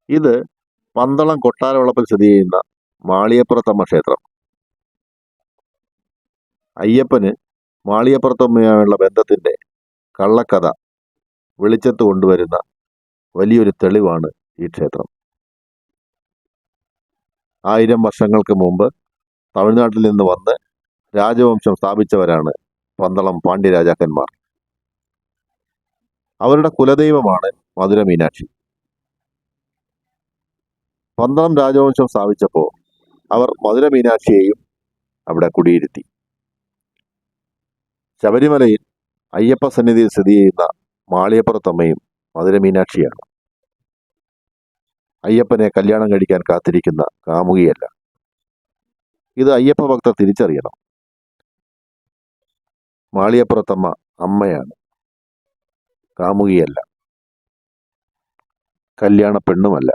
ഇത് പന്തളം കൊട്ടാരവളപ്പിൽ സ്ഥിതി ചെയ്യുന്ന മാളിയപ്പുറത്തമ്മ ക്ഷേത്രം. അയ്യപ്പന് മാളിയപ്പുറത്തമ്മയുമായുള്ള ബന്ധത്തിന്റെ കള്ളക്കഥ വെളിച്ചത്ത് കൊണ്ടുവരുന്ന വലിയൊരു തെളിവാണ് ഈ ക്ഷേത്രം. 1000 വർഷങ്ങൾക്ക് മുമ്പ് തമിഴ്നാട്ടിൽ നിന്ന് വന്ന് രാജവംശം സ്ഥാപിച്ചവരാണ് പന്തളം പാണ്ഡ്യ രാജാക്കന്മാർ. അവരുടെ കുലദൈവമാണ് മധുര മീനാക്ഷി. പന്തളം രാജവംശം സ്ഥാപിച്ചപ്പോൾ അവർ മധുര മീനാക്ഷിയെയും അവിടെ കുടിയിരുത്തി. ശബരിമലയിൽ അയ്യപ്പ സന്നിധിയിൽ സ്ഥിതി ചെയ്യുന്ന മാളിയപ്പുറത്തമ്മയും മധുര മീനാക്ഷിയാണ്. അയ്യപ്പനെ കല്യാണം കഴിക്കാൻ കാത്തിരിക്കുന്ന കാമുകിയല്ല. ഇത് അയ്യപ്പ ഭക്തർ തിരിച്ചറിയണം. മാളിയപ്പുറത്തമ്മ അമ്മയാണ്, കാമുകിയല്ല, കല്യാണ പെണ്ണുമല്ല.